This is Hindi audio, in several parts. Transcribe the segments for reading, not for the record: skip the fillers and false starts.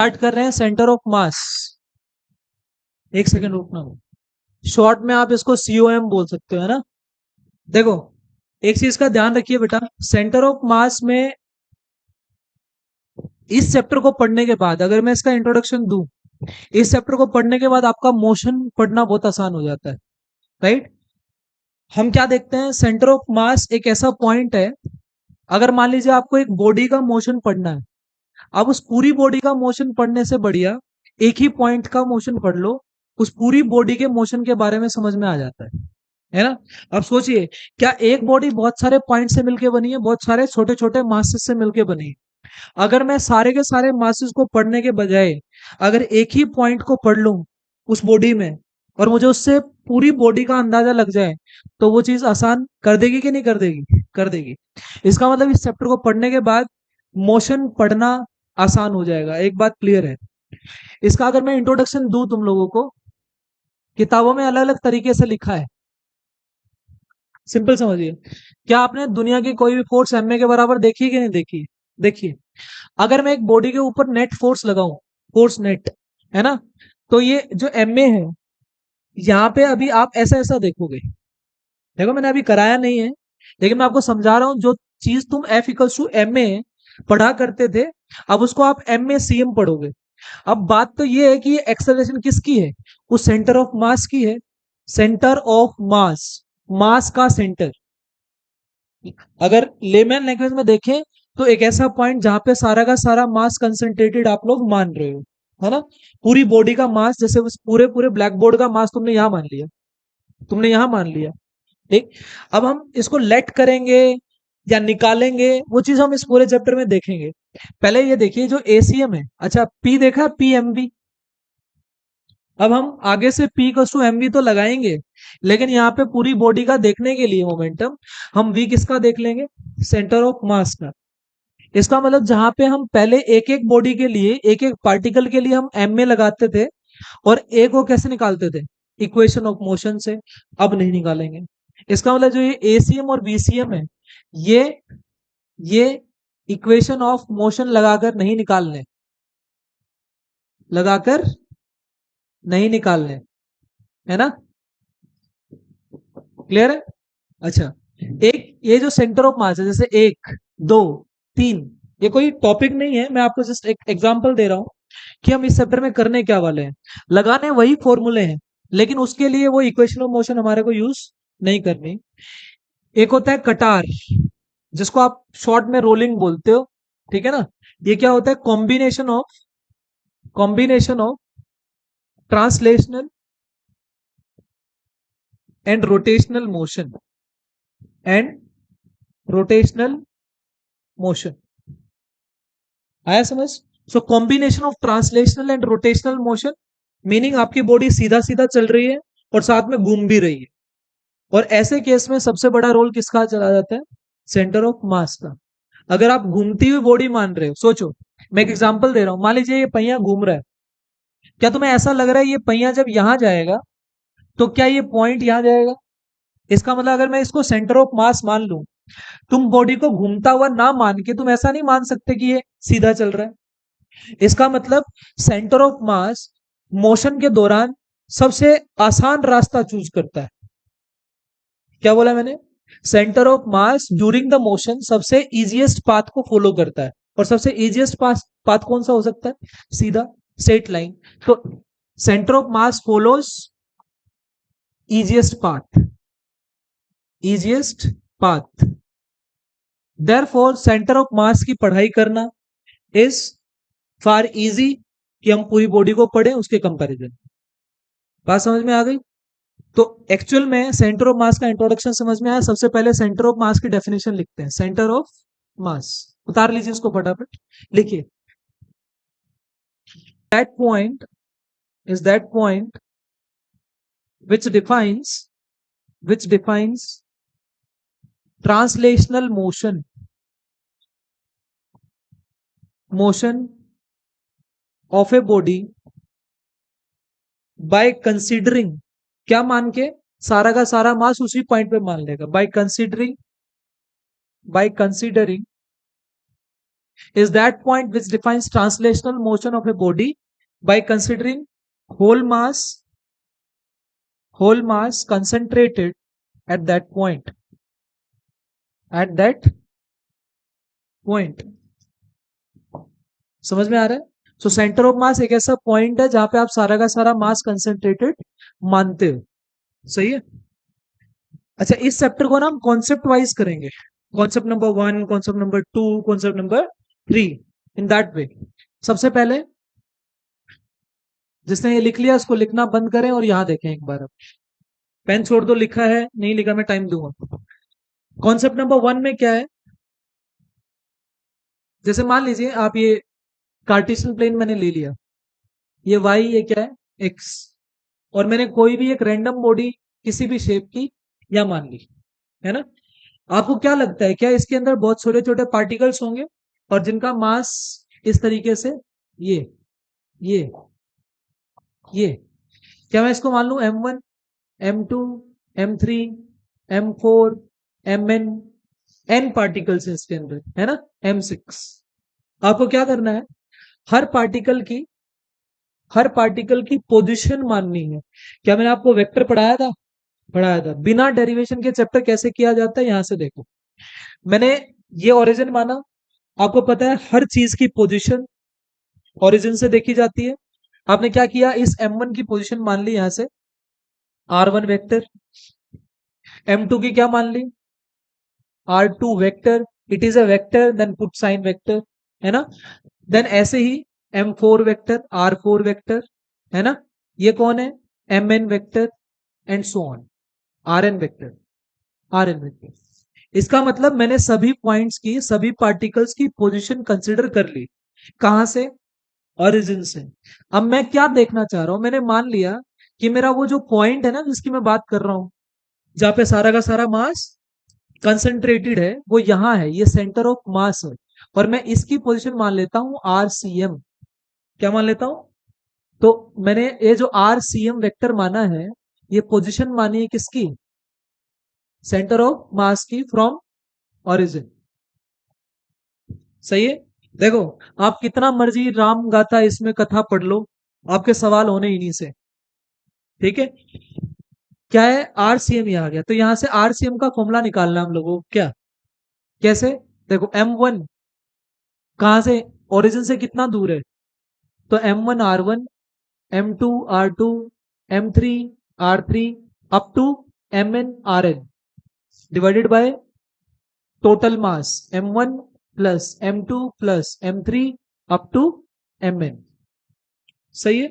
स्टार्ट कर रहे हैं सेंटर ऑफ मास। एक सेकंड रुकना। शॉर्ट में आप इसको सीओएम बोल सकते हो, है ना। देखो, एक चीज का ध्यान रखिए बेटा, सेंटर ऑफ मास में इस चैप्टर को पढ़ने के बाद अगर मैं इसका इंट्रोडक्शन दूं, इस चैप्टर को पढ़ने के बाद आपका मोशन पढ़ना बहुत आसान हो जाता है, राइट। हम क्या देखते हैं, सेंटर ऑफ मास एक ऐसा पॉइंट है, अगर मान लीजिए आपको एक बॉडी का मोशन पढ़ना है, अब उस पूरी बॉडी का मोशन पढ़ने से बढ़िया एक ही पॉइंट का मोशन पढ़ लो, उस पूरी बॉडी के मोशन के बारे में समझ में आ जाता है ना। अब सोचिए, क्या एक बॉडी बहुत सारे पॉइंट से मिलकर बनी है, बहुत सारे छोटे छोटे मासेस से मिलकर बनी है। अगर मैं सारे के सारे मासेस को पढ़ने के बजाय अगर एक ही पॉइंट को पढ़ लूं उस बॉडी में, और मुझे उससे पूरी बॉडी का अंदाजा लग जाए, तो वो चीज आसान कर देगी कि नहीं कर देगी? कर देगी। इसका मतलब इस चैप्टर को पढ़ने के बाद मोशन पढ़ना आसान हो जाएगा। एक बात क्लियर है। इसका अगर मैं इंट्रोडक्शन दूं तुम लोगों को, किताबों में अलग अलग तरीके से लिखा है, सिंपल समझिए। क्या आपने दुनिया की कोई भी फोर्स एमए के बराबर देखी है कि नहीं देखी? देखिए, अगर मैं एक बॉडी के ऊपर नेट फोर्स लगाऊं, फोर्स नेट, है ना, तो ये जो एमए है, यहाँ पे अभी आप ऐसा ऐसा देखोगे। देखो, मैंने अभी कराया नहीं है, लेकिन मैं आपको समझा रहा हूं। जो चीज तुम F equals to M A पढ़ा करते थे, अब उसको आप एम ए सी एम पढ़ोगे। अब बात तो ये है कि ये एक्सेलरेशन किसकी है? उस सेंटर ऑफ मास की है। सेंटर ऑफ मास, मास का सेंटर। अगर लेमैन लैंग्वेज में देखें तो एक ऐसा पॉइंट जहां पे सारा का सारा मास कंसंट्रेटेड आप लोग मान रहे हो, है ना। पूरी बॉडी का मास, जैसे उस पूरे पूरे ब्लैक बोर्ड का मास तुमने यहां मान लिया, तुमने यहां मान लिया, ठीक। अब हम इसको लेट करेंगे या निकालेंगे, वो चीज हम इस पूरे चैप्टर में देखेंगे। पहले ये देखिए, जो एसीएम है, अच्छा पी देखा, पीएमवी। अब हम आगे से पी कस टू एमवी तो लगाएंगे, लेकिन यहाँ पे पूरी बॉडी का देखने के लिए मोमेंटम हम वी किसका देख लेंगे? सेंटर ऑफ मास का। इसका मतलब जहां पे हम पहले एक एक बॉडी के लिए, एक एक पार्टिकल के लिए हम एम में लगाते थे, और एक को कैसे निकालते थे? इक्वेशन ऑफ मोशन से। अब नहीं निकालेंगे। इसका मतलब जो ये एसीएम और बीसीएम है, ये ये इक्वेशन ऑफ मोशन लगाकर नहीं निकालने, लगाकर नहीं निकालने, है ना। क्लियर है? अच्छा, एक ये जो सेंटर ऑफ मास है, जैसे एक, दो, तीन, ये कोई टॉपिक नहीं है, मैं आपको जस्ट एक एग्जांपल दे रहा हूं कि हम इस चैप्टर में करने क्या वाले हैं। लगाने वही फॉर्मूले हैं, लेकिन उसके लिए वो इक्वेशन ऑफ मोशन हमारे को यूज नहीं करनी। एक होता है कटार, जिसको आप शॉर्ट में रोलिंग बोलते हो, ठीक है ना। ये क्या होता है? Combination of translational and rotational motion, and rotational motion. आया समझ? So combination of translational and rotational motion, meaning आपकी बॉडी सीधा सीधा चल रही है और साथ में घूम भी रही है, और ऐसे केस में सबसे बड़ा रोल किसका चला जाता है? सेंटर ऑफ मास का। अगर आप घूमती हुई बॉडी मान रहे हो, सोचो, मैं एक एग्जांपल दे रहा हूं, मान लीजिए ये पहिया घूम रहा है, क्या तुम्हें ऐसा लग रहा है ये पहिया जब यहां जाएगा तो क्या ये पॉइंट यहां जाएगा? इसका मतलब अगर मैं इसको सेंटर ऑफ मास मान लूं, तुम बॉडी को घूमता हुआ ना मान के तुम ऐसा नहीं मान सकते कि ये सीधा चल रहा है। इसका मतलब सेंटर ऑफ मास मोशन के दौरान सबसे आसान रास्ता चूज करता है। क्या बोला मैंने? Centre of mass during the motion सबसे इजीएस्ट पाथ को फॉलो करता है, और सबसे इजीएस्ट पाथ कौन सा हो सकता है? सीधा, स्ट्रेट लाइन। तो centre of mass follows easiest path, easiest path. Therefore centre of mass की पढ़ाई करना इज फार इजी कि हम पूरी बॉडी को पढ़ें उसके कंपैरिजन। बात समझ में आ गई? तो एक्चुअल में सेंटर ऑफ मास का इंट्रोडक्शन समझ में आया। सबसे पहले सेंटर ऑफ मास की डेफिनेशन लिखते हैं। सेंटर ऑफ मास उतार लीजिए उसको फटाफट, लिखिए। That point is that point which defines which defines translational motion of a body by considering, क्या मान के? सारा का सारा मास उसी पॉइंट पे मान लेगा, by considering is that point which defines translational motion of a body by considering whole mass concentrated at that point. At that point. समझ में आ रहा है? सो सेंटर ऑफ मास एक ऐसा पॉइंट है जहां पे आप सारा का सारा मास कंसेंट्रेटेड मानते हो. सही है. अच्छा, इस चैप्टर को ना हम कॉन्सेप्ट वाइज करेंगे. Concept number 1, concept number 2, concept number 3, in that way. सबसे पहले जिसने ये लिख लिया उसको लिखना बंद करें और यहां देखें एक बार. अब पेन छोड़ दो, लिखा है नहीं लिखा मैं टाइम दूंगा. कॉन्सेप्ट नंबर 1 में क्या है? जैसे मान लीजिए आप ये कार्टेशियन प्लेन मैंने ले लिया, ये y, ये क्या है x, और मैंने कोई भी एक रैंडम बॉडी किसी भी शेप की या मान ली, है ना. आपको क्या लगता है, क्या इसके अंदर बहुत छोटे छोटे पार्टिकल्स होंगे और जिनका मास इस तरीके से ये ये ये, क्या मैं इसको मान लूं m1, m2, m3, m4, mn, n particles है इसके अंदर, है ना, m6. आपको क्या करना है, हर पार्टिकल की पोजीशन माननी है. क्या मैंने आपको वेक्टर पढ़ाया था बिना डेरिवेशन के. चैप्टर कैसे किया जाता है यहां से देखो. मैंने ये ओरिजिन माना. आपको पता है हर चीज की पोजीशन ओरिजिन से देखी जाती है. आपने क्या किया, इस m1 की पोजीशन मान ली यहां से r1 वेक्टर, m2 की क्या मान ली r2 vector. It is a vector, then put sine vector, है ना. देन ऐसे ही m4 वेक्टर, r4 वेक्टर, है ना. ये कौन है, mn vector, and so on, rn vector. इसका मतलब मैंने सभी पॉइंट्स की, सभी पार्टिकल्स की पोजीशन कंसिडर कर ली. कहां से, ओरिजिन से. अब मैं क्या देखना चाह रहा हूं, मैंने मान लिया कि मेरा वो जो पॉइंट है ना जिसकी मैं बात कर रहा हूं, जहां पे सारा का सारा मास कंसंट्रेटेड है, वो यहां है, ये सेंटर ऑफ मास है. और मैं इसकी पोजीशन मान लेता हूं RCM. क्या मान लेता हूं, तो मैंने ये जो RCM वेक्टर माना है, ये पोजीशन मानी है किसकी, सेंटर ऑफ मास की फ्रॉम ओरिजिन. सही है. देखो, आप कितना मर्जी राम गाथा इसमें कथा पढ़ लो, आपके सवाल होने ही नहीं से. ठीक है. क्या है, RCM ये आ गया, तो यहां से RCM का फॉर्मूला निकालना हम लोगों को. क्या, कैसे, देखो m1 कहां से, ओरिजिन से कितना दूर है, तो m1 r1, m2 r2, m3 r3, up to mn rn, divided by total mass m1 plus m2 plus m3 up to mn. सही है.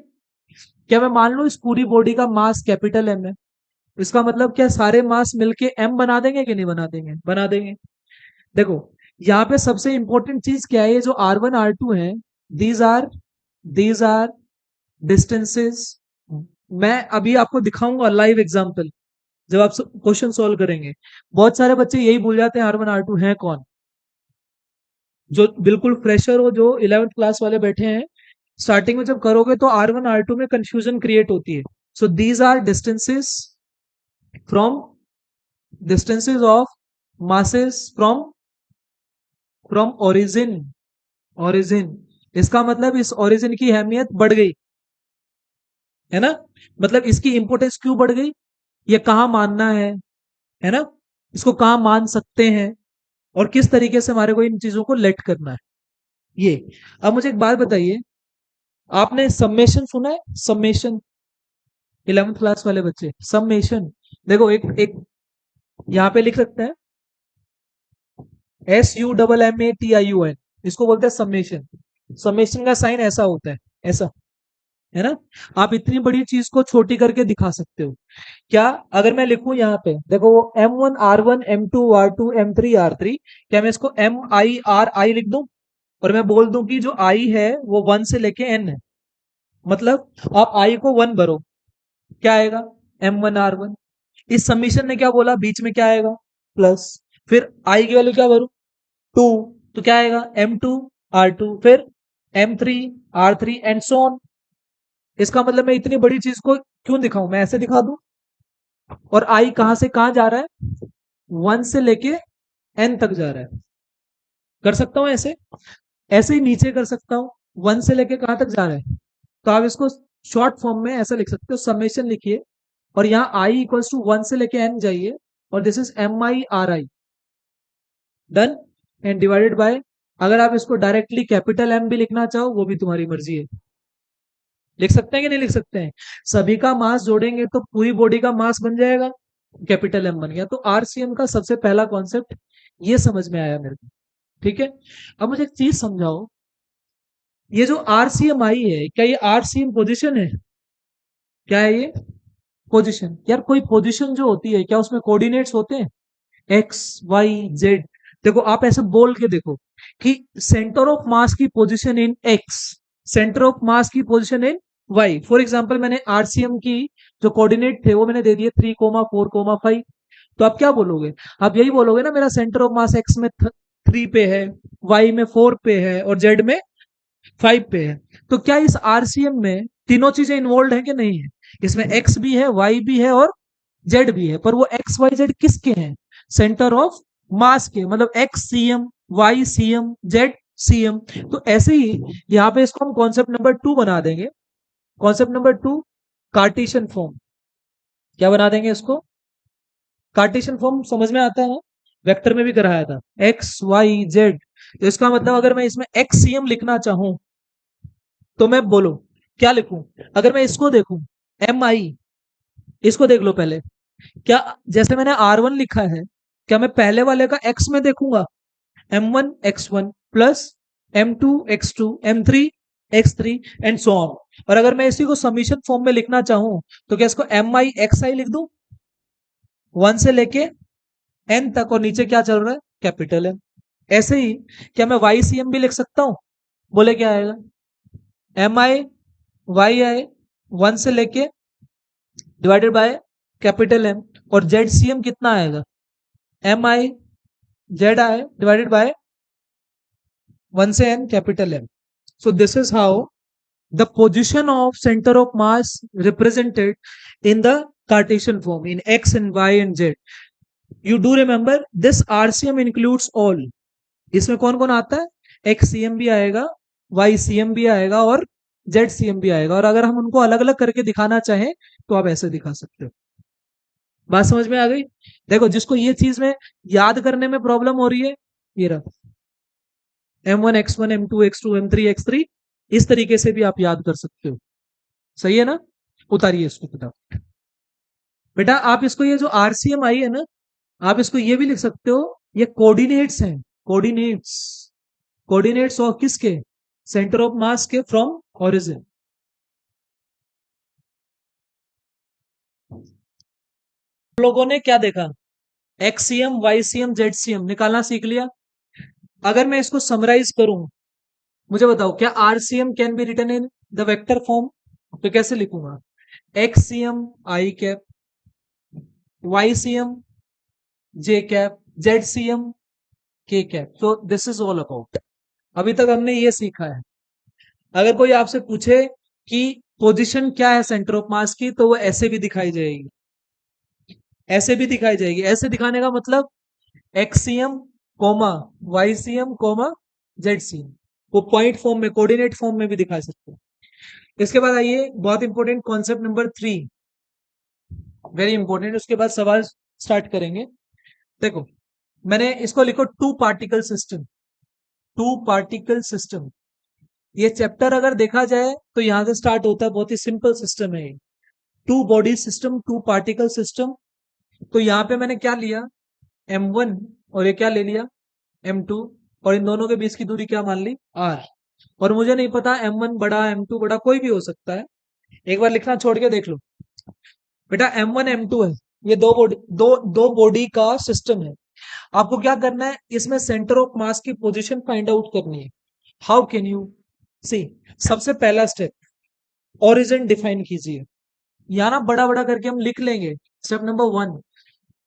क्या मैं मान लूं इस पूरी बॉडी का मास कैपिटल M है, इसका मतलब क्या, सारे मास मिलके m बना देंगे कि नहीं बना देंगे, बना देंगे. देखो, यहाँ पे सबसे इंपॉर्टेंट चीज क्या है, ये जो r1 r2 है, दीज आर डिस्टेंसेस. मैं अभी आपको दिखाऊंगा लाइव एग्जांपल जब आप क्वेश्चन सॉल्व करेंगे. बहुत सारे बच्चे यही भूल जाते हैं R1 R2 है कौन. जो बिल्कुल फ्रेशर हो, जो 11th क्लास वाले बैठे हैं, स्टार्टिंग में जब करोगे तो R1 R2 में कंफ्यूजन क्रिएट होती है. So these are from distances of masses from origin. इसका मतलब इस ओरिजिन की अहमियत बढ़ गई, है ना. मतलब इसकी इंपोर्टेंस क्यों बढ़ गई, ये कहाँ मानना है ना, इसको कहाँ मान सकते हैं, और किस तरीके से हमारे को इन चीजों को लेट करना है, ये. अब मुझे एक बात बताइए, आपने समेशन सुना है, समेशन, 11th क्लास वाले बच्चे, समेशन. देखो, एक एक यहां पे लिख सकते हैं SUMMATION, इसको बोलते हैं समेशन. समेशन का साइन ऐसा होता है, ऐसा, है ना. आप इतनी बड़ी चीज को छोटी करके दिखा सकते हो. क्या, अगर मैं लिखूं यहाँ पे, देखो वो M1 R1 M2 R2 M3 R3, क्या मैं इसको MIRI लिख दूं और मैं बोल दूं कि जो I है वो 1 से लेके N है. मतलब आप I को 1 भरो, क्या आएगा, M1 R1. इस समीशन ने क्या बोला, बीच में क्या आएगा, प्लस. फिर I की वैल्यू क्या भरूं, 2, तो क्या आएगा, M2 R2, फिर M3 R3 and so on. इसका मतलब मैं इतनी बड़ी चीज को क्यों दिखाऊं, मैं ऐसे दिखा दूं. और I कहां से कहां जा रहा है, 1 से लेके N तक जा रहा है. कर सकता हूं ऐसे. ऐसे ही नीचे कर सकता हूँ, 1 से लेके कहाँ तक जा रहा है, तो आप इसको शॉर्ट फॉर्म में ऐसा लिख सकते हो, समेशन लिखिए और यहाँ आई इक्वल्स टू 1 से लेके एन जाइए और this is M I R I, done, and divided by, अगर आप इसको डायरेक्टली कैपिटल एम भी लिखना चाहो वो भी तुम्हारी मर्जी है, लिख सकते हैं कि नहीं लिख सकते हैं, सभी का मास जोड़ेंगे तो पूरी बॉडी का मास बन जाएगा, कैपिटल एम बन गया। तो आरसीएम का सबसे पहला कॉन्सेप्ट ये समझ में आया मेरे को, ठीक है। अब मुझे एक चीज समझाओ, ये जो आरसीएम आई है, क्या ये आरसीएम पोजीशन है, क्या है ये पोजीशन? यार कोई पोजीशन जो होती है क्या उसमें कोऑर्डिनेट्स होते हैं, एक्स वाई जेड? देखो आप ऐसे बोल के देखो कि सेंटर ऑफ मास की position in x, centre of mass की position in y. For example मैंने आरसीएम की जो कोऑर्डिनेट थे वो मैंने दे दिए 3,4,5, तो आप क्या बोलोगे, आप यही बोलोगे ना, मेरा सेंटर ऑफ मास एक्स में 3 पे है, वाई में 4 पे है और जेड में 5 पे है। तो क्या इस आरसीएम में तीनों चीजें इन्वॉल्व है कि नहीं है, इसमें एक्स भी है, वाई भी है और जेड भी है, पर वो एक्स वाई जेड किसके हैं, सेंटर ऑफ मास के, मतलब X CM, Y CM, Z CM. तो ऐसे ही यहाँ पे इसको हम कॉन्सेप्ट नंबर 2 बना देंगे, कॉन्सेप्ट नंबर 2 कार्टेशियन फॉर्म, क्या बना देंगे इसको, कार्टेशियन फॉर्म समझ में आता है, वेक्टर में भी कराया था, एक्स वाई जेड। तो इसका मतलब अगर मैं इसमें एक्स सीएम लिखना चाहूं तो मैं बोलो क्या लिखूं, अगर मैं इसको देखूं एम आई, इसको देख लो पहले, क्या जैसे मैंने R1 लिखा है, क्या मैं पहले वाले का x में देखूंगा, M1 x1 plus M2 x2 M3 x3 and so on. और अगर मैं इसी को समीशन फॉर्म में लिखना चाहूं तो क्या इसको एम आई एक्स आई लिख दूं, 1 से लेके n तक, और नीचे क्या चल रहा है, कैपिटल है। ऐसे ही क्या मैं वाई सी एम भी लिख सकता हूं, बोले क्या आएगा, एम आई वाई आई 1 से लेके डिवाइडेड बाय कैपिटल एम, और जेड सी एम कितना आएगा, M I Z I divided by 1 से n capital M. So this is how the position of center of mass represented in the Cartesian form in x and y and z. You do remember this RCM includes all. इसमें कौन कौन आता है, XCM भी आएगा, YCM भी आएगा और ZCM भी आएगा, और अगर हम उनको अलग अलग करके दिखाना चाहें तो आप ऐसे दिखा सकते हो। बात समझ में आ गई? देखो जिसको ये चीज में याद करने में प्रॉब्लम हो रही है, ये रहा M1 x1 M2 x2 M3 x3, इस तरीके से भी आप याद कर सकते हो, सही है ना। उतारिए इसको किताब, बेटा आप इसको ये जो आरसीएम आई है ना, आप इसको ये भी लिख सकते हो, ये कोऑर्डिनेट्स हैं, कोऑर्डिनेट्स, कोऑर्डिनेट्स ऑफ किसके, सेंटर ऑफ मास के फ्रॉम ओरिजिन। लोगों ने क्या देखा, एक्सीएम वाईसीएम जेडसीएम निकालना सीख लिया। अगर मैं इसको समराइज करूं, मुझे बताओ क्या RCM can be written in the vector form, तो कैसे लिखूंगा, XCM I cap, YCM J cap, ZCM K cap. तो दिस इज ऑल अबाउट, अभी तक हमने ये सीखा है। अगर कोई आपसे पूछे कि पोजीशन क्या है सेंटर ऑफ मास की, तो वो ऐसे भी दिखाई जाएगी, ऐसे भी दिखाई जाएगी। ऐसे दिखाने का मतलब XCM comma YCM comma ZCM, वो पॉइंट फॉर्म में, कोऑर्डिनेट फॉर्म में भी दिखा सकते हैं। इसके बाद आइए बहुत important concept number 3, very important, उसके बाद सवाल स्टार्ट करेंगे। देखो मैंने इसको लिखो two particle system, two particle system. ये चैप्टर अगर देखा जाए तो यहां से स्टार्ट होता है, बहुत ही सिंपल सिस्टम है, two body system, two particle system. तो यहाँ पे मैंने क्या लिया, M1, और ये क्या ले लिया, M2, और इन दोनों के बीच की दूरी क्या मान ली, R। और मुझे नहीं पता M1 बड़ा M2 बड़ा, कोई भी हो सकता है, एक बार लिखना छोड़ के देख लो बेटा, M1 M2 है, ये दो बॉडी का सिस्टम है। आपको क्या करना है, इसमें सेंटर ऑफ मास की पोजीशन फाइंड आउट करनी है। हाउ कैन यू सी, सबसे पहला स्टेप ओरिजिन डिफाइन कीजिए, यहाँ ना बड़ा बड़ा करके हम लिख लेंगे। स्टेप नंबर 1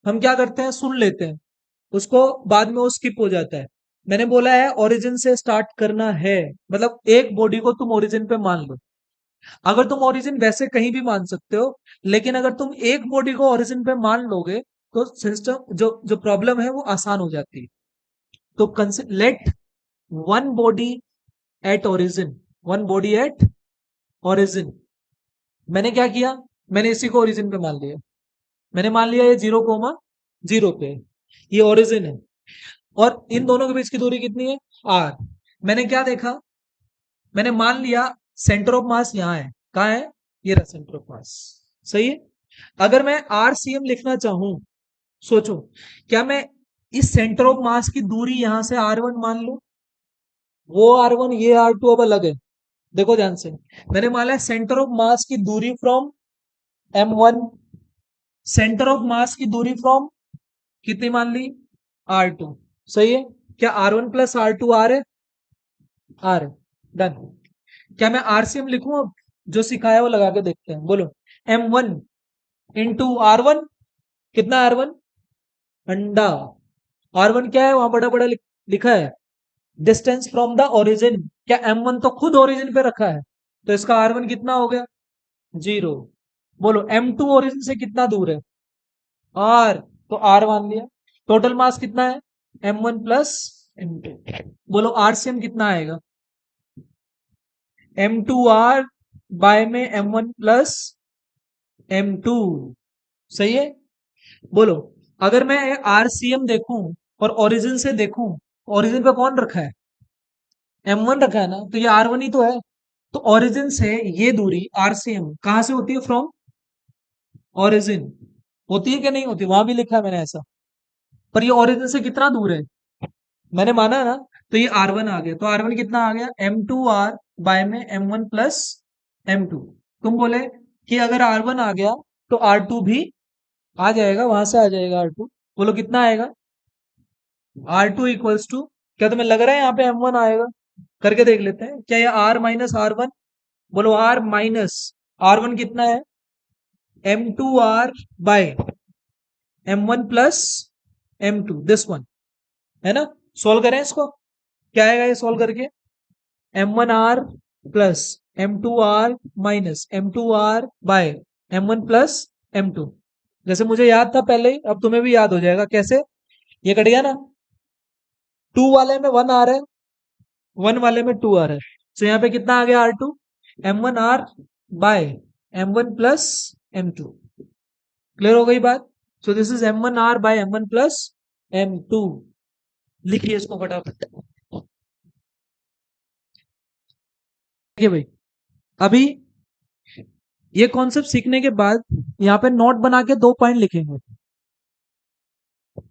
हम क्या करते हैं, सुन लेते हैं उसको, बाद में वो स्किप हो जाता है। मैंने बोला है ओरिजिन से स्टार्ट करना है, मतलब एक बॉडी को तुम ओरिजिन पे मान लो। अगर तुम ओरिजिन वैसे कहीं भी मान सकते हो, लेकिन अगर तुम एक बॉडी को ओरिजिन पे मान लोगे तो सिस्टम जो जो प्रॉब्लम है वो आसान हो जाती है। तो let one body at origin, one body at origin. मैंने क्या किया, मैंने इसी को ओरिजिन पे मान लिया। मैंने मान लिया ये 0,0 पे, ये ओरिजिन है। और इन दोनों के बीच की दूरी कितनी है, आर। मैंने क्या देखा, मैंने मान लिया सेंटर ऑफ मास यहां है। कहाँ है, ये रहा सेंटर ऑफ मास। सही है। अगर मैं आरसीएम लिखना चाहूं, सोचो, क्या मैं इस सेंटर ऑफ मास की दूरी यहां से R1 मान लूं? वो R1, ये R2 अब अलग है। देखो ध्यान से, मैंने माना सेंटर ऑफ मास की दूरी from M1, centre of mass की दूरी फ्रॉम कितनी मान ली, R2। सही है। क्या R1 प्लस R2 R है, R है। डन। क्या मैं आरसीएम लिखूं अब, जो सिखाया वो लगा के देखते हैं, बोलो। M1 इंटू R1, कितना R1, अंडा। R1 क्या है, वहां बड़ा बड़ा लिखा है, डिस्टेंस फ्रॉम द ओरिजिन। क्या M1 तो खुद ओरिजिन पे रखा है, तो इसका R1 कितना हो गया, 0। बोलो M2 ओरिजिन से कितना दूर है, R, तो R मान लिया। टोटल मास कितना है, M1 प्लस M2। बोलो आरसीएम कितना आएगा, M2R बाय में M1 प्लस M2। सही है। बोलो, अगर मैं आरसीएम देखूं और ओरिजिन से देखूं, ओरिजिन पे कौन रखा है, M1 रखा है ना, तो ये R1 ही तो है। तो ओरिजिन से ये दूरी आरसीएम कहां से होती है, फ्रॉम ओरिजिन। होती है कि नहीं होती, वहां भी लिखा है मैंने ऐसा। पर ये ओरिजिन से कितना दूर है, मैंने माना ना, तो ये R1 आ गया। तो R1 कितना आ गया, M2R बाय में M1 प्लस M2। तुम बोले कि अगर R1 आ गया तो R2 भी आ जाएगा, वहां से आ जाएगा R2। बोलो कितना आएगा, R2 इक्वल्स टू, क्या तुम्हें लग रहा है यहाँ पे M1 आएगा, करके देख लेते हैं। क्या ये R माइनस R1, बोलो R माइनस R1 कितना है, M2R bye M1 plus M2, this one, है ना। सोल्व करें इसको, क्या आएगा ये सोल्व करके, M1R plus M2R minus M2R bye M1 plus M2। जैसे मुझे याद था पहले ही, अब तुम्हें भी याद हो जाएगा। कैसे, ये कट गया ना, 2 वाले में 1 आ रहा है, 1 वाले में 2 आ रहा है, तो यहाँ पे कितना आ गया R2, M1R by M1 plus M2। Clear हो गई बात। So this is M1R by M1 plus M2। लिखिए इसको फटाफट। देखिए भाई, अभी ये कॉन्सेप्ट सीखने के बाद यहाँ पे नोट बना के 2 पॉइंट लिखेंगे,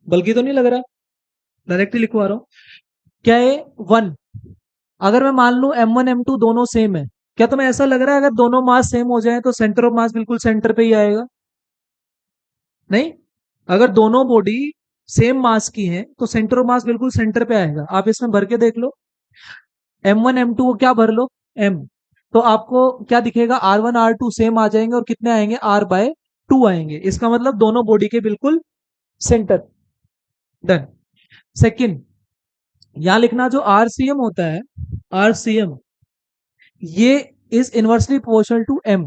बल्कि तो नहीं लग रहा, डायरेक्टली लिखवा रहा हूँ। क्या है, 1, अगर मैं मान लू M1 M2 दोनों सेम है, क्या तुम्हें ऐसा लग रहा है अगर दोनों मास सेम हो जाए तो सेंटर ऑफ मास बिल्कुल सेंटर पे ही आएगा, नहीं। अगर दोनों बॉडी सेम मास की है तो सेंटर ऑफ मास बिल्कुल सेंटर पे आएगा। आप इसमें भर के देख लो, M1 M2 को क्या भर लो, M, तो आपको क्या दिखेगा, R1 R2 सेम आ जाएंगे और कितने आएंगे, R बाय 2 आएंगे। इसका मतलब दोनों बॉडी के बिल्कुल सेंटर। डन। सेकंड, यहां लिखना जो आरसीएम होता है, आरसीएम, ये is inversely proportional to M।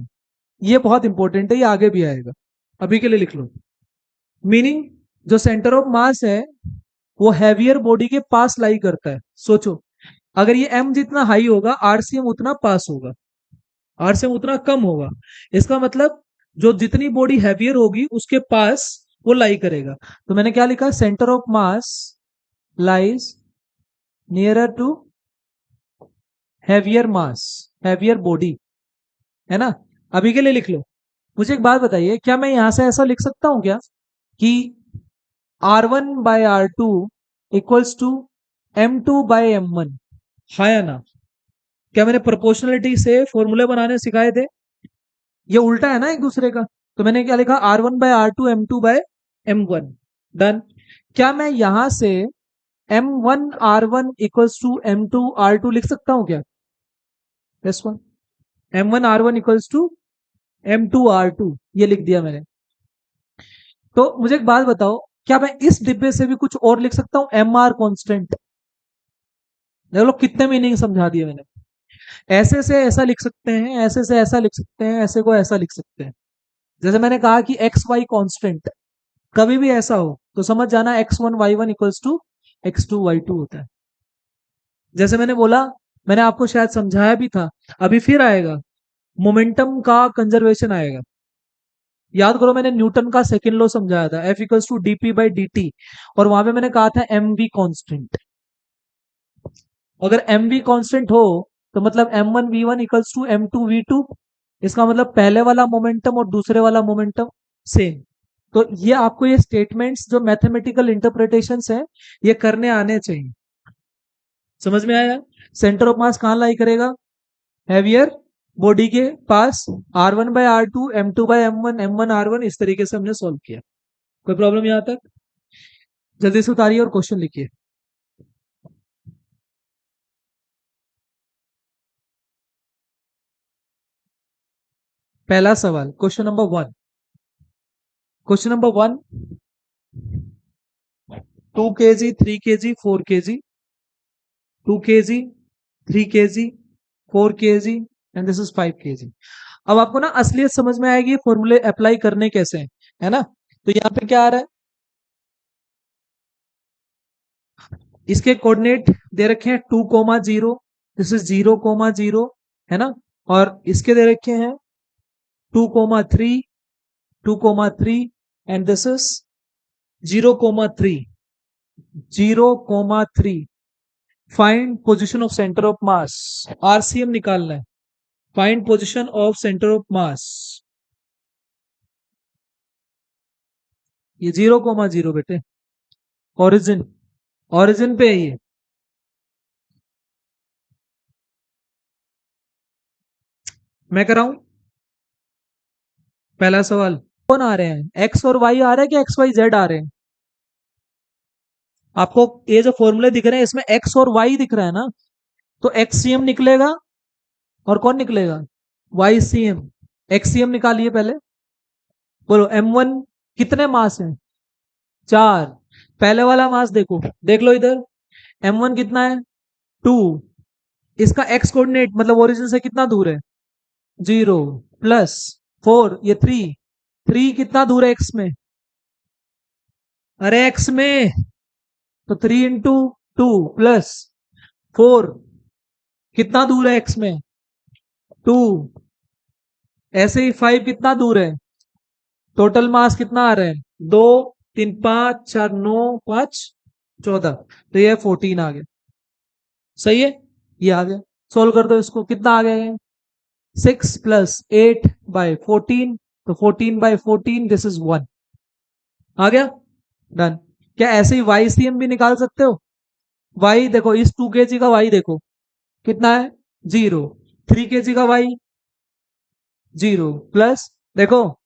ये बहुत इंपॉर्टेंट है, ये आगे भी आएगा, अभी के लिए लिख लो। मीनिंग, जो सेंटर ऑफ मास है वो हैवियर बॉडी के पास लाई करता है। सोचो, अगर ये M जितना हाई होगा, आरसीएम उतना पास होगा, आरसीएम उतना कम होगा। इसका मतलब जो जितनी बॉडी हैवियर होगी उसके पास वो लाई करेगा। तो मैंने क्या लिखा, centre of mass lies nearer to heavier mass, heavier body, है ना। अभी के लिए लिख लो। मुझे एक बात बताइए, क्या मैं यहां से ऐसा लिख सकता हूं क्या कि R1 bye R2 equals to M2 bye M1, हाँ या ना। क्या मैंने प्रोपोर्शनलिटी से फॉर्मूले बनाने सिखाए थे, ये उल्टा है ना एक दूसरे का। तो मैंने क्या लिखा, R1 bye R2 M2 bye M1। Done. क्या मैं यहां से M1 R1 equals to M2 R2 लिख सकता हूं क्या, this one, M1 R1 equals to M2 R2, ये लिख दिया मैंने। तो मुझे एक बात बताओ, क्या मैं इस डिब्बे से भी कुछ और लिख सकता हूं, MR कांस्टेंट। देख लो कितने मीनिंग समझा दिए मैंने। ऐसे से ऐसा लिख सकते हैं, ऐसे से ऐसा लिख सकते हैं, ऐसे को ऐसा लिख सकते हैं। जैसे मैंने कहा कि XY कांस्टेंट, कभी भी ऐसा हो तो समझ जाना X1 Y1 equals to X2 Y2 होता है। जैसे मैंने बोला मैंने आपको शायद समझाया भी था, अभी फिर आएगा, मोमेंटम का कंजर्वेशन आएगा। याद करो मैंने न्यूटन का सेकंड लॉ समझाया था, F equals to D P by D T, और वहां पे मैंने कहा था एम वी कॉन्स्टेंट। अगर एम वी कॉन्स्टेंट हो तो मतलब M one V one equals to M two V two, इसका मतलब पहले वाला मोमेंटम और दूसरे वाला मोमेंटम सेम। तो ये आपको ये स्टेटमेंट्स जो मैथमेटिकल इंटरप्रिटेशंस हैं ये करने आने चाहिए। समझ में आया? सेंटर ऑफ मास कहाँ लाई करेगा? हैवियर बॉडी के पास, R one by R two, M two by M one R one, इस तरीके से हमने सॉल्व किया। कोई प्रॉब्लम यहाँ तक? जल्दी से उतारिए और क्वेश्चन लिखिए। पहला सवाल, question number one. Question number one, 2 kg, 3 kg, 4 kg, 2 kg, 3 kg, 4 kg, and this is 5 kg। अब आपको ना असलियत समझ में आएगी फॉर्मूले अप्लाई करने कैसे हैं, है ना? तो यहाँ पे क्या आ रहा है, इसके कोऑर्डिनेट दे रखे हैं 2,0, दिस इज 0,0, है ना? और इसके दे रखे हैं 2,3, 2,3, and this is 0,3, 0,3। Find position of centre of mass, RCM निकालना है। Find position of centre of मास, ये 0,0 बेटे, ओरिजिन, ओरिजिन पे है ये। मैं कराऊं? पहला सवाल, कौन आ रहे हैं, एक्स और वाई आ रहे हैं कि एक्स वाई जेड आ रहे हैं? आपको ये जो फॉर्मूले दिख रहे हैं इसमें एक्स और वाई दिख रहा है ना, तो एक्ससीएम निकलेगा और कौन निकलेगा, वाई सी एम। एक्ससीएम निकालिए पहले, बोलो एम वन कितने मास हैं, 4। पहले वाला मास देखो, देख लो इधर, एम वन कितना है, 2। इसका एक्स कोऑर्डिनेट मतलब ओरिजिन से कितना दूर है, 0, प्लस 4, ये 3। 3 कितना दूर है एक्स में, अरे एक्स में, तो 3 × 2 प्लस 4 कितना दूर है एक्स में, 2। ऐसे ही 5 कितना दूर है, टोटल मास कितना आ रहा है, 2, 3, 5, 4, 9, 5, 14, तो ये 14 आ गया। सही है, ये आ गया। सोल्व कर दो इसको, कितना आ गया ये, 6 + 8/14, तो 14/14, दिस इज 1। आ गया, डन। क्या ऐसे ही YCM भी निकाल सकते हो? वाई देखो, इस 2 kg का वाई देखो कितना है, 0। 3 kg का वाई 0, प्लस, देखो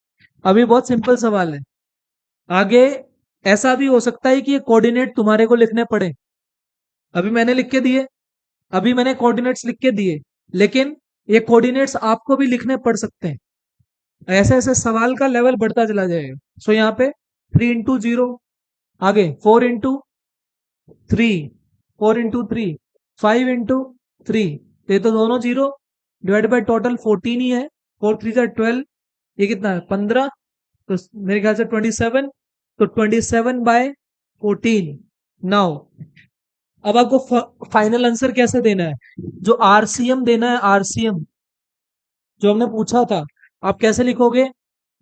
अभी बहुत सिंपल सवाल है। आगे ऐसा भी हो सकता है कि ये कोऑर्डिनेट तुम्हारे को लिखने पड़े। अभी मैंने लिख के दिए, अभी मैंने कोऑर्डिनेट्स लिख के दिए, लेकिन ये कोऑर्डिनेट्स आपको भी लिखने पड़ सकते हैं। ऐसे ऐसे सवाल का लेवल बढ़ता चला जाएगा। सो यहाँ पे 3 × 0, आगे 4 × 3, 4 × 3, 5 × 3, ये तो दोनों 0, डिवाइड बाय टोटल 14 ही है, 4 × 3 = 12, ये कितना है 15, तो मेरे ख्याल से 27, तो 27/14। नाउ अब आपको फाइनल आंसर कैसे देना है, जो आरसीएम देना है, आरसीएम जो हमने पूछा था, आप कैसे लिखोगे,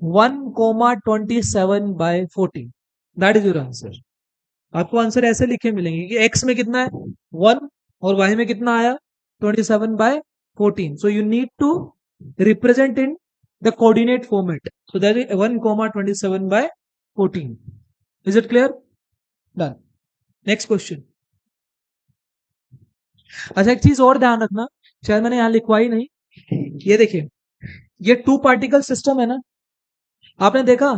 1,27/14, दैट इज योर आंसर। आपको आंसर ऐसे लिखे मिलेंगे कि एक्स में कितना है 1 और वाई में कितना आया 27/14, so you need to represent in the coordinate format, so that is 1,27/14। Is it clear? Done. Next question. अच्छा एक चीज और ध्यान रखना, शायद मैंने यहां लिखवाई नहीं, ये देखिए, ये 2 पार्टिकल सिस्टम है ना, आपने देखा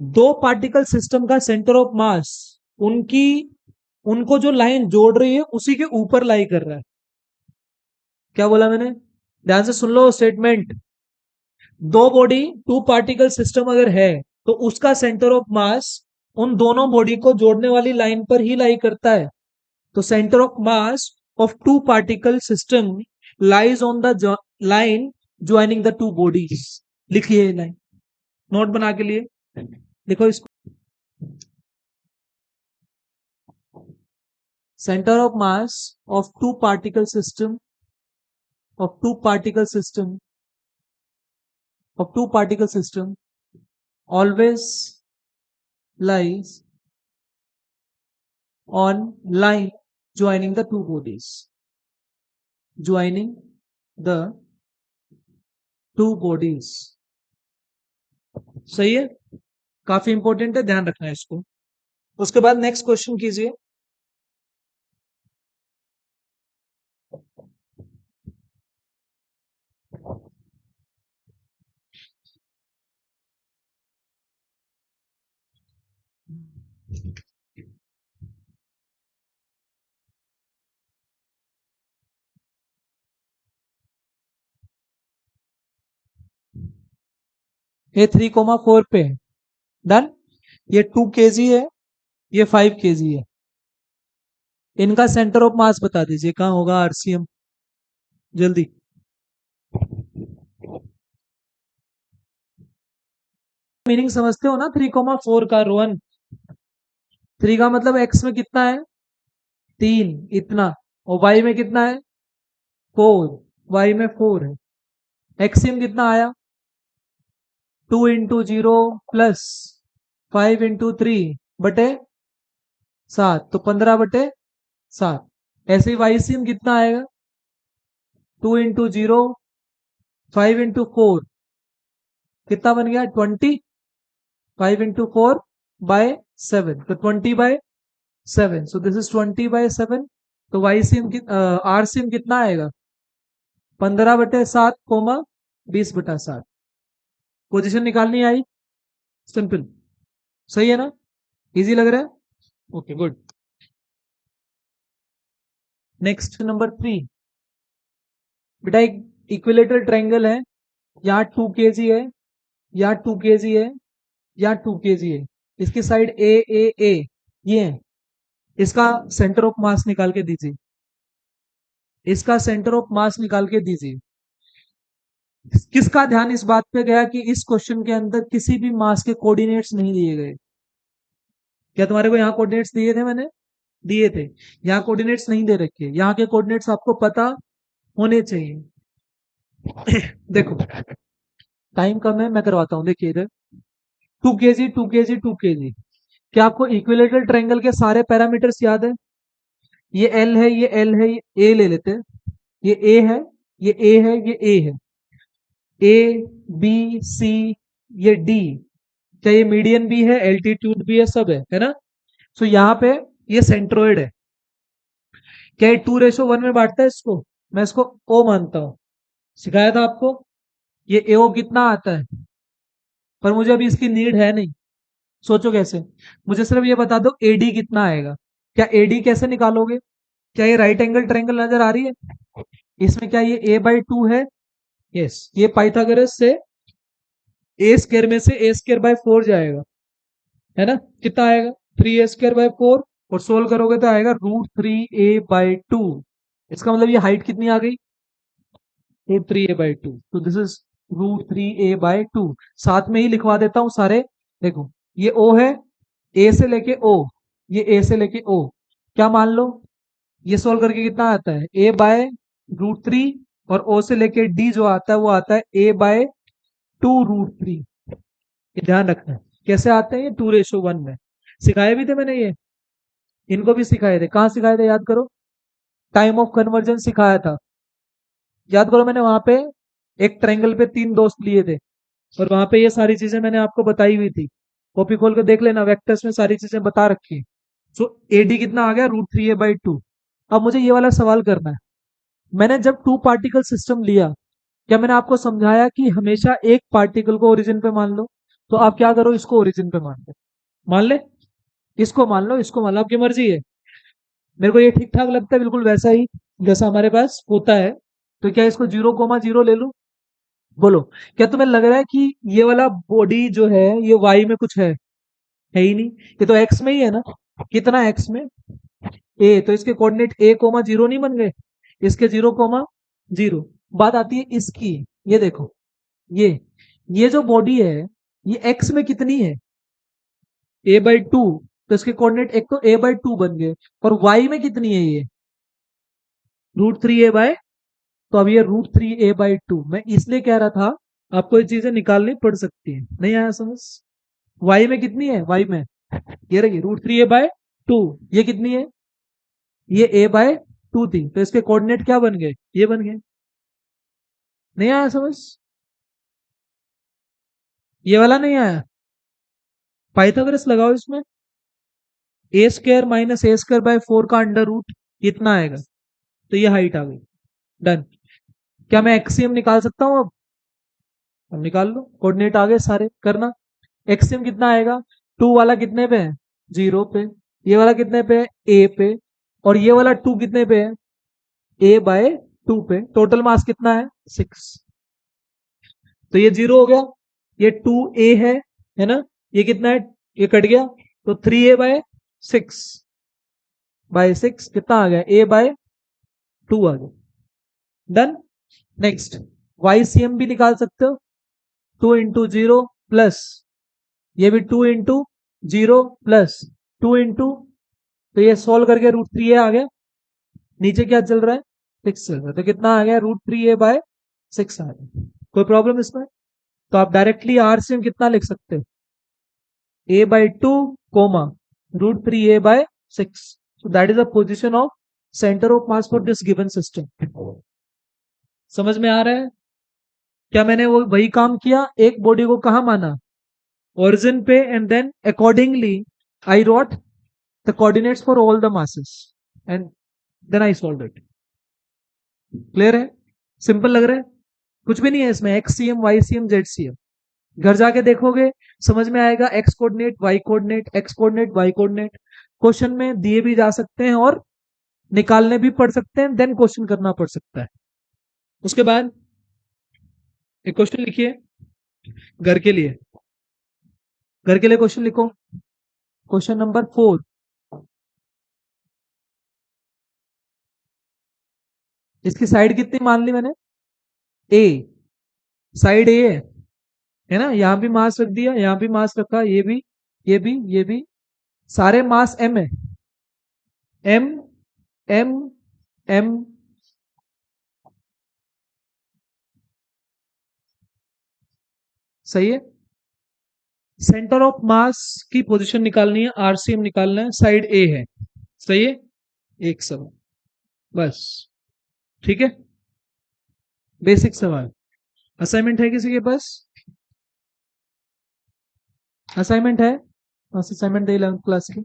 2 पार्टिकल सिस्टम का सेंटर ऑफ मास, उनकी उनको जो लाइन जोड़ रही है उसी के ऊपर लाई कर रहा है। क्या बोला मैंने, ध्यान से सुन लो स्टेटमेंट। 2 बॉडी 2 पार्टिकल सिस्टम अगर है तो उसका सेंटर ऑफ मास उन दोनों बॉडी को जोड़ने वाली लाइन पर ही लाई करता है। तो centre of mass of 2 particle system lies on the line joining the 2 bodies. लिखिए लाइन, नोट बना के लिए लिखो इसको, center of mass of 2 particle system of two particle system always lies on line joining the two bodies. Joining the two bodies. सही है, काफी इंपॉर्टेंट है, ध्यान रखना है इसको। उसके बाद नेक्स्ट क्वेश्चन कीजिए। ये 3,4 पे है, डन। ये 2 kg है, ये 5 kg है। इनका सेंटर ऑफ मास बता दीजिए, कहाँ होगा आरसीएम, जल्दी। मीनिंग समझते हो ना 3,4 का, रोहन? 3 का मतलब एक्स में कितना है, 3 इतना, और वाई में कितना है, 4, वाई में 4 है। एक्सियम कितना आया, 2 × 0 प्लस 5 × 3/7, तो 15/7। ऐसे ही वाईसीएम कितना आएगा, 2 × 0 5 × 4, कितना बन गया, 20, 5 × 4/7, तो 20/7, सो दिस इज 20/7। तो वाईसीएम आरसीएम कितना आएगा, 15/7, 20/7। पोजीशन निकालनी आई, सिंपल, सही है ना, इजी लग रहा है, ओके गुड। नेक्स्ट नंबर 3, बेटा एक इक्विलेटरल ट्रायंगल है, यहाँ 2 kg है, यहाँ 2 kg है, यहाँ 2 kg है, इसकी साइड ए ये है। इसका सेंटर ऑफ मास निकाल के दीजिए, इसका सेंटर ऑफ मास निकाल के दीजिए। किसका ध्यान इस बात पे गया कि इस क्वेश्चन के अंदर किसी भी मास के कोऑर्डिनेट्स नहीं दिए गए? क्या तुम्हारे को यहाँ कोऑर्डिनेट्स दिए थे? मैंने दिए थे। यहाँ कोऑर्डिनेट्स नहीं दे रखे, यहाँ के कोऑर्डिनेट्स आपको पता होने चाहिए। देखो टाइम कम है, मैं करवाता हूँ। देखिए इधर 2 kg 2 kg 2 kg, क्या आपको इक्विलेटरल ट्रायंगल के सारे पैरामीटर्स याद है? ये एल है, ये एल है, ये ए ले लेते हैं, ये ए है, ये ए है, ये ए है, ए बी सी, ये डी, क्या ये मीडियन भी है, एल्टीट्यूड भी है, सब है ना? सो यहाँ पे ये सेंट्रोइड है। क्या ये 2:1 में बांटता है इसको? मैं इसको ओ मानता हूं, सिखाया था आपको। ये एओ कितना आता है, पर मुझे अभी इसकी नीड है नहीं। सोचो कैसे, मुझे सिर्फ ये बता दो एडी कितना आएगा। क्या एडी कैसे निकालोगे? क्या ये राइट एंगल ट्रायंगल नजर आ रही है? इसमें क्या ये a/2 है? यस, ये पाइथागोरस से a² में से a²/4 जाएगा, है ना? कितना आएगा, 3a²/4, और सोल्व करोगे तो आएगा √3a/2। इसका मतलब ये हाइट कितनी आ गई, √3a/2, तो दिस इज √3a/2। साथ में ही लिखवा देता हूं सारे, देखो ये ओ है, ए से लेके ओ, ये ए से लेके ओ, क्या मान लो, ये सोल्व करके कितना आता है, a/√3, और ओ से लेके डी जो आता है वो आता है a/2√3। ये ध्यान रखना है, कैसे आते हैं ये 2:1 में। सिखाए भी थे मैंने ये, इनको भी सिखाए थे। कहाँ सिखाए थे, याद करो? टाइम ऑफ कन्वर्जन सिखाया था, याद करो। मैंने वहां पे एक ट्रायंगल पे 3 दोस्त लिए थे, और वहां पे ये सारी चीजें मैंने आपको बताई हुई थी। कॉपी खोल के देख लेना, वेक्टर्स में सारी चीजें बता रखी। सो एडी कितना आ गया, √3a/2। अब मुझे ये वाला सवाल करना है, मैंने जब 2 पार्टिकल सिस्टम लिया, क्या मैंने आपको समझाया कि हमेशा एक पार्टिकल को ओरिजिन पे मान लो? तो आप क्या करो, इसको ओरिजिन पे मान लो, मान ले, इसको मान लो, इसको मान लो, आपकी मर्जी है। मेरे को ये ठीक ठाक लगता है, बिल्कुल वैसा ही जैसा हमारे पास होता है। तो क्या इसको 0,0 ले लूं? बोलो, क्या तुम्हें लग रहा है कि ये वाला बॉडी जो है ये वाई में कुछ है ही नहीं, ये तो एक्स में ही है ना। कितना एक्स में, ए, तो इसके कोऑर्डिनेट a,0 नहीं बन गए, इसके 0,0। बात आती है इसकी, ये देखो, ये जो बॉडी है ये एक्स में कितनी है, a/2, तो इसके कोऑर्डिनेट एक तो a/2 बन गए, और वाई में कितनी है ये, √3a/2। तो अब ये √3a/2 मैं इसलिए कह रहा था आपको ये चीजें निकालनी पड़ सकती है। नहीं आया समझ? y में कितनी है? y में ये रही √3a/2। ये कितनी है? ये a/2 थी, तो इसके कोऑर्डिनेट क्या बन गए? ये बन गए। नहीं आया समझ? ये वाला नहीं आया? पाइथागोरस लगाओ इसमें। a² - a² / 4 का अंडर रूट कितना आएगा? तो ये हाइट आ गई। डन। क्या मैं एक्सियम निकाल सकता हूं अब निकाल लो। कोऑर्डिनेट आ गए सारे, करना। एक्सियम कितना आएगा? 2 वाला कितने पे है? 0 पे। ये वाला कितने पे है? a पे। और ये वाला 2 कितने पे है? a/2 पे। टोटल मास कितना है? 6। तो ये 0 हो गया। ये 2a है ना? ये कितना है? ये कट गया, तो 3a/6 कितना आ गया? a/2 आ गया। डन। नेक्स्ट, YCM भी निकाल सकते हो। 2 × 0 प्लस ये भी 2 × 0 प्लस 2 तो ये सोल्व करके √3a आ गया। नीचे क्या चल रहा है? 6 चल रहा है, तो कितना आ गया? √3a/6 आ गया। कोई प्रॉब्लम इसमें? तो आप डायरेक्टली RCM कितना लिख सकते हो? a/2 comma √3a/6। so that is the position of center of mass for this given system। समझ में आ रहा है? क्या मैंने वो वही काम किया? एक बॉडी को कहा माना? ओरिजिन पे, and then accordingly I wrote the coordinates for all the masses and then I solve it. Clear है? सिंपल लग रहा है? कुछ भी नहीं है इसमें। XCM, YCM, ZCM घर जाके देखोगे, समझ में आएगा। X coordinate, Y coordinate, X coordinate, Y coordinate question में दिए भी जा सकते हैं और निकालने भी पड़ सकते हैं, देन क्वेश्चन करना पड़ सकता है। उसके बाद एक क्वेश्चन लिखिए घर के लिए। घर के लिए क्वेश्चन लिखो। Question number 4। इसकी साइड कितनी मान ली मैंने? ए। साइड ए है ना? यहां भी मास रख दिया, यहां भी मास रखा, ये भी, ये भी, ये भी। सारे मास m है। m m m। सही है। सेंटर ऑफ मास की पोजीशन निकालनी है, RCM निकालना है, साइड ए है। सही है। एक सवाल बस। ठीक है, बेसिक सवाल। असाइनमेंट है किसी के पास? असाइनमेंट है? असाइनमेंट दे 11th क्लास की।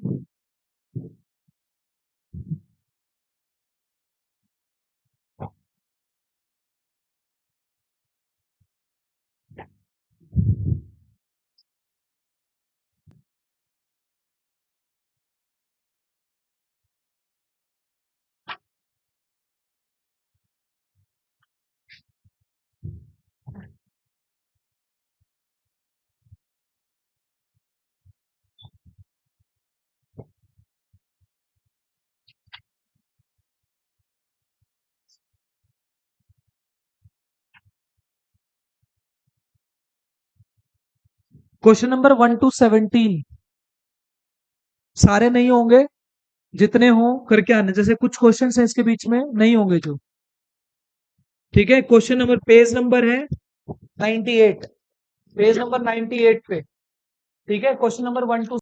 क्वेश्चन नंबर 1 to 17 सारे नहीं होंगे, जितने हों करके आने। जैसे कुछ क्वेश्चन है इसके बीच में नहीं होंगे जो। ठीक है, क्वेश्चन नंबर, पेज नंबर है 98, पेज नंबर 98 पे। ठीक है, क्वेश्चन नंबर 1 to